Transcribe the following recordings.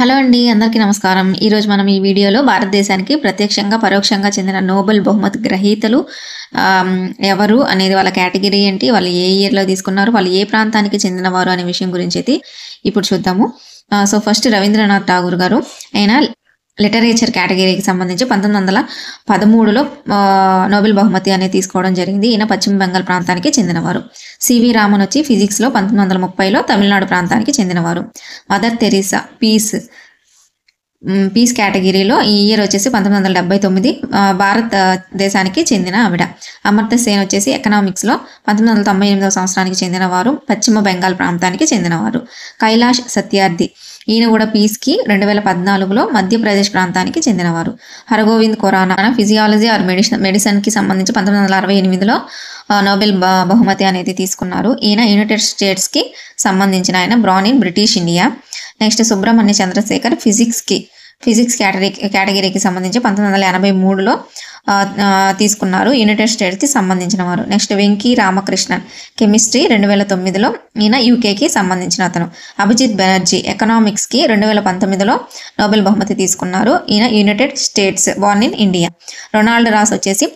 Hello అండి, అందరికీ నమస్కారం. ఈరోజు మనం ఈ వీడియోలో భారతదేశానికి ప్రత్యక్షంగా, పరోక్షంగా చెందిన నోబెల్ బహుమతి గ్రహీతలు ఎవరు అనేది, వాళ్ళ కేటగిరీ ఏంటి, వాళ్ళు ఏ ఇయర్‌లో తీసుకున్నారు, వాళ్ళు ఏ ప్రాంతానికి చెందినవారు అనే విషయం గురించి అయితే ఇప్పుడు చూద్దాము. సో, ఫస్ట్ రవీంద్రనాథ్ ఠాగూర్ గారు. ఆయన లిటరేచర్ కేటగిరీకి సంబంధించి 1913లో నోబెల్ బహుమతి అనేది తీసుకోవడం జరిగింది. ఈయన పశ్చిమ బెంగాల్ ప్రాంతానికి చెందినవారు. సివి రామన్ వచ్చి ఫిజిక్స్‌లో 1930లో తమిళనాడు ప్రాంతానికి చెందినవారు. మదర్ తెరీసా పీస్ కేటగిరీలో ఈ ఇయర్ వచ్చేసి 1979 భారతదేశానికి చెందిన ఆవిడ. అమర్త్య సేన్ వచ్చేసి ఎకనామిక్స్లో 1998వ సంవత్సరానికి చెందినవారు, పశ్చిమ బెంగాల్ ప్రాంతానికి చెందినవారు. కైలాష్ సత్యార్థి, ఈయన కూడా పీస్కి 2014లో మధ్యప్రదేశ్ ప్రాంతానికి చెందినవారు. హరగోవింద్ ఖురానా ఫిజియాలజీ ఆర్ మెడిసిన్కి సంబంధించి 1968లో నోబెల్ బహుమతి అనేది తీసుకున్నారు. ఈయన యునైటెడ్ స్టేట్స్కి సంబంధించిన ఆయన, born in British India. Next Subrahmanya Chandrasekhar physics కేటగిరీకి సంబంధించి 1983లో తీసుకున్నారు, యునైటెడ్ స్టేట్స్కి సంబంధించిన వారు. నెక్స్ట్ వెంకీ రామకృష్ణన్ కెమిస్ట్రీ 2009లో, ఈయన యూకేకి సంబంధించిన అతను. అభిజిత్ బెనర్జీ ఎకనామిక్స్కి 2019లో నోబెల్ బహుమతి తీసుకున్నారు, ఈయన united states, born in India. Ronald Ross వచ్చేసి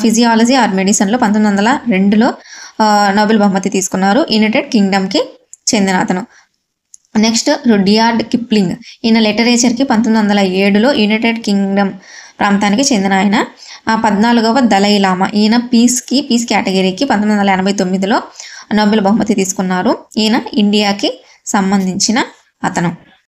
ఫిజియాలజీ ఆర్ మెడిసిన్లో 1902లో నోబెల్ బహుమతి తీసుకున్నారు, యునైటెడ్ కింగ్డమ్కి చెందిన అతను. నెక్స్ట్ రుడ్యార్డ్ కిప్లింగ్, ఈయన లిటరేచర్కి 1907లో యునైటెడ్ కింగ్డమ్ ప్రాంతానికి చెందిన ఆయన. 14వ దలై లామా, ఈయన పీస్ కేటగిరీకి 1989లో నోబెల్ బహుమతి తీసుకున్నారు, ఈయన ఇండియాకి సంబంధించిన అతను.